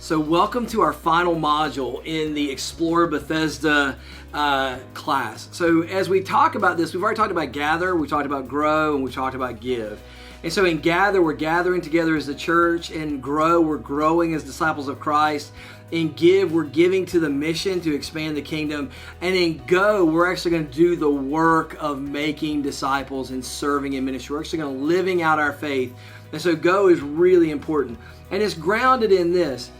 So welcome to our final module in the Explore Bethesda class. So as we talk about this, we've already talked about gather, we talked about grow, and we talked about give. And so in gather, we're gathering together as the church. In grow, we're growing as disciples of Christ. In give, we're giving to the mission to expand the kingdom. And in go, we're actually going to do the work of making disciples and serving in ministry. We're actually going to living out our faith. And so go is really important. And it's grounded in this.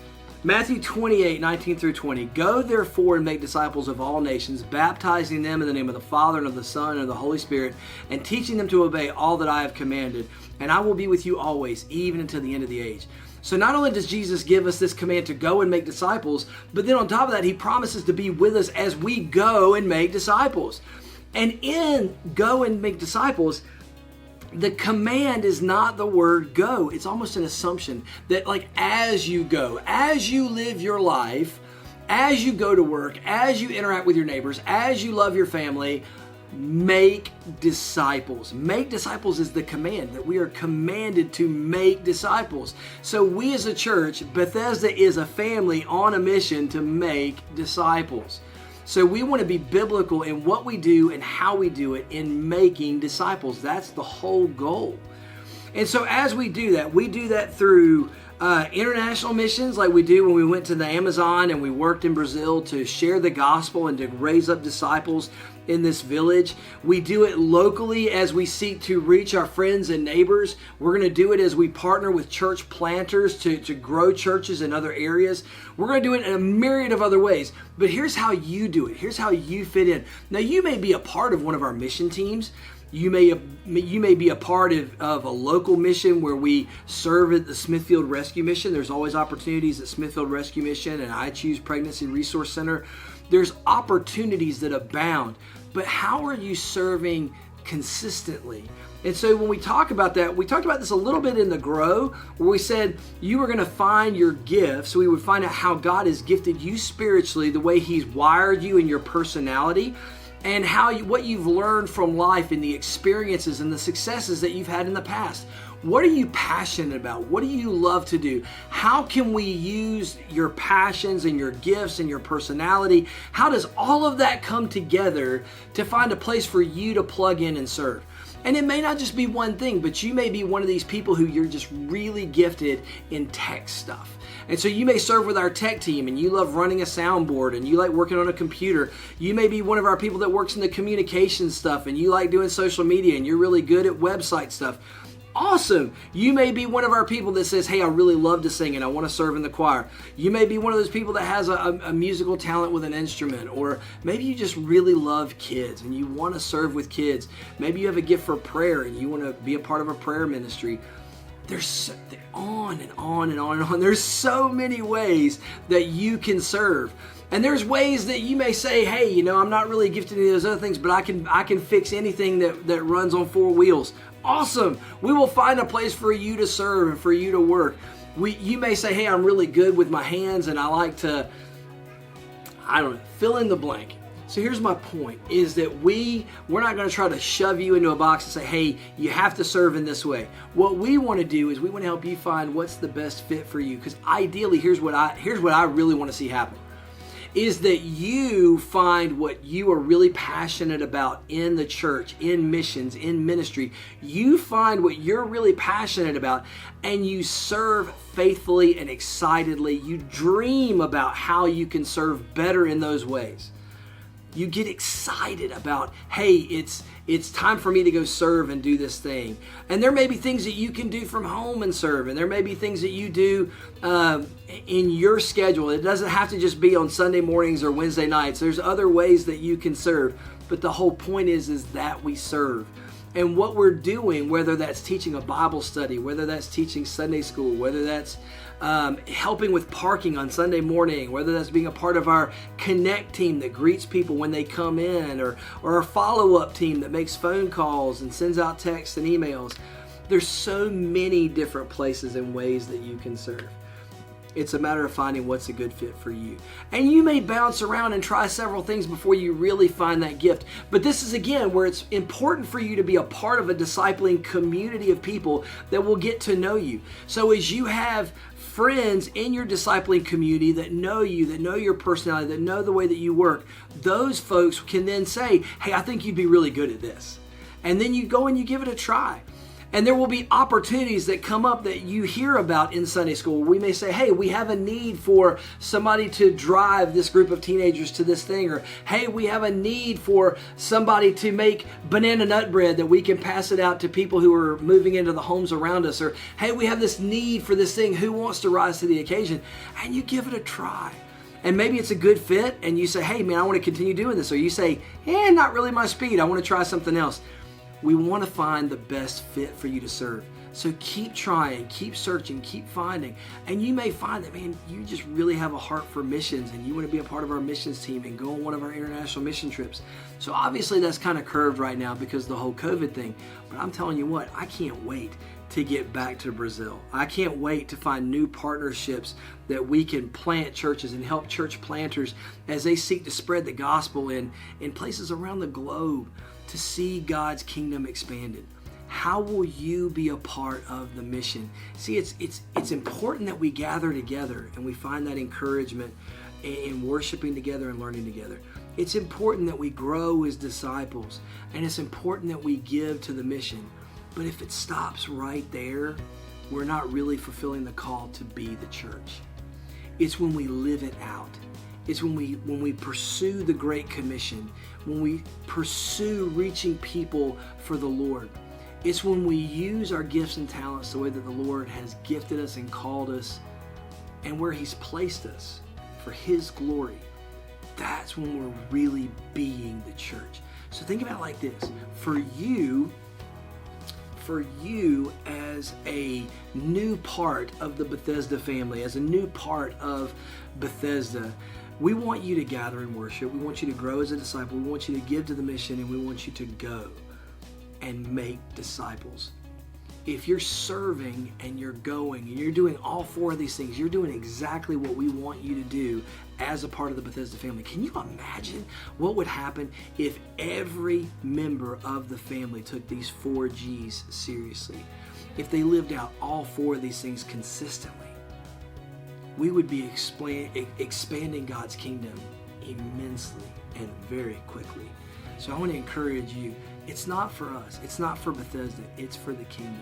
Matthew 28, 19 through 20. Go therefore and make disciples of all nations, baptizing them in the name of the Father and of the Son and of the Holy Spirit, and teaching them to obey all that I have commanded. And I will be with you always, even until the end of the age. So not only does Jesus give us this command to go and make disciples, but then on top of that, he promises to be with us as we go and make disciples. And in go and make disciples, the command is not the word go. It's almost an assumption that like as you go, as you live your life, as you go to work, as you interact with your neighbors, as you love your family, make disciples. Make disciples is the command, that we are commanded to make disciples. So we as a church, Bethesda is a family on a mission to make disciples. So we want to be biblical in what we do and how we do it in making disciples. That's the whole goal. And so as we do that through international missions like we do when we went to the Amazon and we worked in Brazil to share the gospel and to raise up disciples in this village. We do it locally as we seek to reach our friends and neighbors. We're going to do it as we partner with church planters to grow churches in other areas. We're going to do it in a myriad of other ways. But here's how you do it. Here's how you fit in. Now, you may be a part of one of our mission teams. You may be a part of a local mission where we serve at the Smithfield Rescue Mission. There's always opportunities at Smithfield Rescue Mission and I Choose Pregnancy Resource Center. There's opportunities that abound. But how are you serving consistently? And so when we talk about that, we talked about this a little bit in the Grow, where we said you were going to find your gift. So we would find out how God has gifted you spiritually, the way he's wired you in your personality, and what you've learned from life and the experiences and the successes that you've had in the past. What are you passionate about? What do you love to do? How can we use your passions and your gifts and your personality? How does all of that come together to find a place for you to plug in and serve? And it may not just be one thing, but you may be one of these people who you're just really gifted in tech stuff. And so you may serve with our tech team and you love running a soundboard and you like working on a computer. You may be one of our people that works in the communication stuff and you like doing social media and you're really good at website stuff. Awesome. You may be one of our people that says, hey, I really love to sing and I want to serve in the choir. You may be one of those people that has a musical talent with an instrument, or maybe you just really love kids and you want to serve with kids. Maybe you have a gift for prayer and you want to be a part of a prayer ministry. There's on and on and on and on. There's so many ways that you can serve. And there's ways that you may say, hey, I'm not really gifted in those other things, but I can fix anything that runs on four wheels. Awesome. We will find a place for you to serve and for you to work. You may say, hey, I'm really good with my hands and I like to, fill in the blank. So here's my point, is that we're not going to try to shove you into a box and say, hey, you have to serve in this way. What we want to do is we want to help you find what's the best fit for you. Because ideally, here's what I really want to see happen, is that you find what you are really passionate about in the church, in missions, in ministry. You find what you're really passionate about and you serve faithfully and excitedly. You dream about how you can serve better in those ways. You get excited about, hey, it's time for me to go serve and do this thing. And there may be things that you can do from home and serve. And there may be things that you do in your schedule. It doesn't have to just be on Sunday mornings or Wednesday nights. There's other ways that you can serve. But the whole point is that we serve. And what we're doing, whether that's teaching a Bible study, whether that's teaching Sunday school, whether that's helping with parking on Sunday morning, whether that's being a part of our Connect team that greets people when they come in, or our follow-up team that makes phone calls and sends out texts and emails. There's so many different places and ways that you can serve. It's a matter of finding what's a good fit for you. And you may bounce around and try several things before you really find that gift. But this is, again, where it's important for you to be a part of a discipling community of people that will get to know you. So as you have friends in your discipling community that know you, that know your personality, that know the way that you work, those folks can then say, hey, I think you'd be really good at this. And then you go and you give it a try. And there will be opportunities that come up that you hear about in Sunday school. We may say, hey, we have a need for somebody to drive this group of teenagers to this thing. Or, hey, we have a need for somebody to make banana nut bread that we can pass it out to people who are moving into the homes around us. Or, hey, we have this need for this thing. Who wants to rise to the occasion? And you give it a try. And maybe it's a good fit and you say, hey, man, I want to continue doing this. Or you say, not really my speed. I want to try something else. We want to find the best fit for you to serve. So keep trying, keep searching, keep finding. And you may find that, man, you just really have a heart for missions and you want to be a part of our missions team and go on one of our international mission trips. So obviously that's kind of curved right now because of the whole COVID thing. But I'm telling you what, I can't wait to get back to Brazil. I can't wait to find new partnerships that we can plant churches and help church planters as they seek to spread the gospel in places around the globe to see God's kingdom expanded. How will you be a part of the mission? See, it's important that we gather together and we find that encouragement in worshiping together and learning together. It's important that we grow as disciples, and it's important that we give to the mission. But if it stops right there, we're not really fulfilling the call to be the church. It's when we live it out. It's when we pursue the Great Commission, when we pursue reaching people for the Lord. It's when we use our gifts and talents the way that the Lord has gifted us and called us and where He's placed us for His glory. That's when we're really being the church. So think about it like this. For you as a new part of the Bethesda family, as a new part of Bethesda, we want you to gather and worship. We want you to grow as a disciple. We want you to give to the mission, and we want you to go and make disciples. If you're serving and you're going and you're doing all four of these things, you're doing exactly what we want you to do as a part of the Bethesda family. Can you imagine what would happen if every member of the family took these 4 G's seriously? If they lived out all 4 of these things consistently, we would be expanding God's kingdom immensely and very quickly. So I want to encourage you, it's not for us, it's not for Bethesda, it's for the kingdom.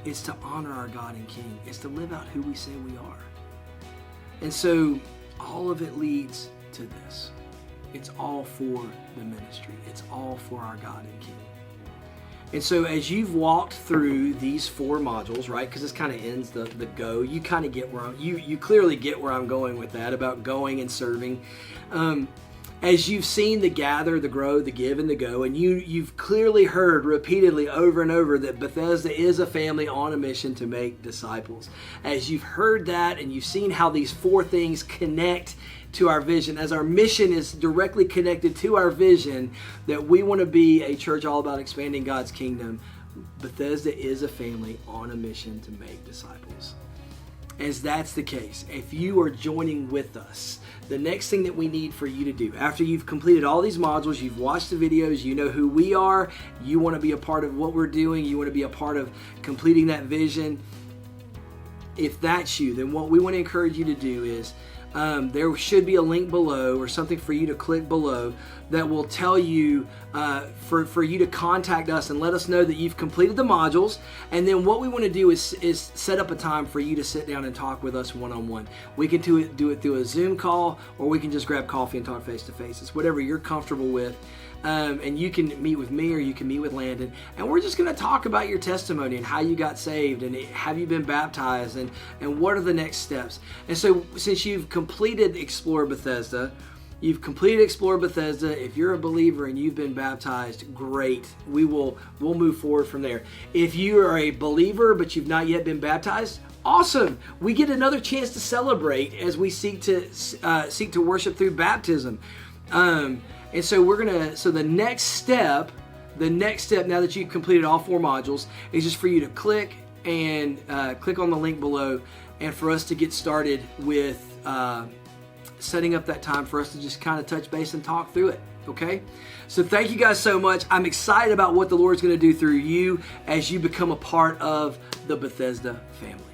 It's to honor our God and King. It's to live out who we say we are. And so all of it leads to this. It's all for the ministry. It's all for our God and King. And so as you've walked through these 4 modules, right, because this kind of ends the go, you kind of get where you clearly get where I'm going with that, about going and serving. As you've seen the gather, the grow, the give, and the go, and you've clearly heard repeatedly over and over that Bethesda is a family on a mission to make disciples. As you've heard that and you've seen how these 4 things connect to our vision, as our mission is directly connected to our vision that we want to be a church all about expanding God's kingdom, Bethesda is a family on a mission to make disciples. As that's the case, if you are joining with us, the next thing that we need for you to do, after you've completed all these modules, you've watched the videos, you know who we are, you want to be a part of what we're doing, you want to be a part of completing that vision, if that's you, then what we want to encourage you to do is there should be a link below or something for you to click below that will tell you for you to contact us and let us know that you've completed the modules. And then what we want to do is set up a time for you to sit down and talk with us one-on-one. We can do it through a Zoom call, or we can just grab coffee and talk face-to-face. It's whatever you're comfortable with. And you can meet with me or you can meet with Landon. And we're just going to talk about your testimony and how you got saved and have you been baptized and what are the next steps. And so since you've completed Explore Bethesda, if you're a believer and you've been baptized, great. We'll move forward from there. If you are a believer but you've not yet been baptized, awesome. We get another chance to celebrate as we seek to worship through baptism. And so the next step, now that you've completed all 4 modules, is just for you to click on the link below and for us to get started with setting up that time for us to just kind of touch base and talk through it. Okay? So thank you guys so much. I'm excited about what the Lord's going to do through you as you become a part of the Bethesda family.